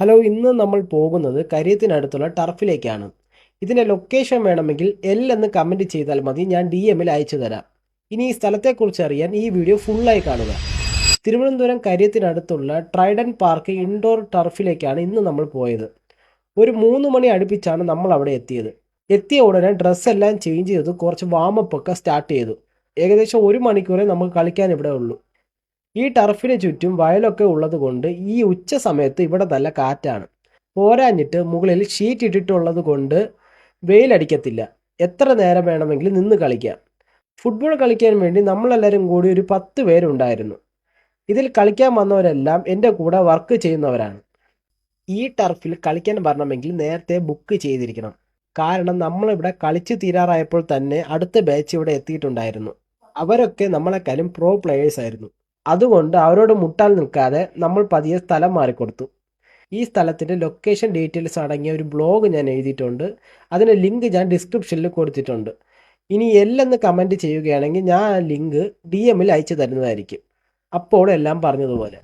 Hello, ഇന്ന് നമ്മൾ പോകുന്നത് കരിയത്തിനടുത്തുള്ള ടർഫിലേക്കാണ്. ഇതിൻ്റെ ലൊക്കേഷൻ വേണമെങ്കിൽ എൽ എന്ന് കമൻറ്റ് ചെയ്താൽ മതി, ഞാൻ DM-ൽ അയച്ചു തരാം. ഇനി ഈ സ്ഥലത്തെക്കുറിച്ച് അറിയാൻ ഈ വീഡിയോ ഫുള്ളായി കാണുക. തിരുവനന്തപുരം കരിയത്തിനടുത്തുള്ള ട്രൈഡൻ പാർക്ക് ഇൻഡോർ ടർഫിലേക്കാണ് ഇന്ന് നമ്മൾ പോയത്. ഒരു 3 മണി അടുപ്പിച്ചാണ് നമ്മൾ അവിടെ എത്തിയത്. എത്തിയ ഉടനെ ഡ്രസ്സെല്ലാം ചേഞ്ച് ചെയ്തു, കുറച്ച് വാമപ്പ് ഒക്കെ സ്റ്റാർട്ട് ചെയ്തു. ഏകദേശം 1 മണിക്കൂറേ നമുക്ക് കളിക്കാൻ ഇവിടെ ഉള്ളൂ. ഈ ടർഫിന് ചുറ്റും വയലൊക്കെ ഉള്ളത് കൊണ്ട് ഈ ഉച്ച സമയത്ത് ഇവിടെ നല്ല കാറ്റാണ്. പോരാഞ്ഞിട്ട് മുകളിൽ ഷീറ്റ് ഇട്ടിട്ടുള്ളത് കൊണ്ട് വെയിലടിക്കത്തില്ല. എത്ര നേരം വേണമെങ്കിലും നിന്ന് കളിക്കാം. ഫുട്ബോൾ കളിക്കാൻ വേണ്ടി നമ്മളെല്ലാവരും കൂടി ഒരു 10 പേരുണ്ടായിരുന്നു. ഇതിൽ കളിക്കാൻ വന്നവരെല്ലാം എൻ്റെ കൂടെ വർക്ക് ചെയ്യുന്നവരാണ്. ഈ ടർഫിൽ കളിക്കാൻ വരണമെങ്കിൽ നേരത്തെ ബുക്ക് ചെയ്തിരിക്കണം. കാരണം നമ്മളിവിടെ കളിച്ച് തീരാറായപ്പോൾ തന്നെ അടുത്ത ബാച്ച് ഇവിടെ എത്തിയിട്ടുണ്ടായിരുന്നു. അവരൊക്കെ നമ്മളെക്കാളും പ്രോ പ്ലെയേഴ്സ് ആയിരുന്നു. അതുകൊണ്ട് അവരോട് മുട്ടാൻ നിൽക്കാതെ നമ്മൾ പതിയെ സ്ഥലം മാറിക്കൊടുത്തു. ഈ സ്ഥലത്തിൻ്റെ ലൊക്കേഷൻ ഡീറ്റെയിൽസ് അടങ്ങിയ ഒരു ബ്ലോഗ് ഞാൻ എഴുതിയിട്ടുണ്ട്. അതിൻ്റെ ലിങ്ക് ഞാൻ ഡിസ്ക്രിപ്ഷനിൽ കൊടുത്തിട്ടുണ്ട്. ഇനി എന്ന് കമൻറ്റ് ചെയ്യുകയാണെങ്കിൽ ഞാൻ ആ ലിങ്ക് DM-ൽ അയച്ചു തരുന്നതായിരിക്കും. അപ്പോൾ എല്ലാം പറഞ്ഞതുപോലെ.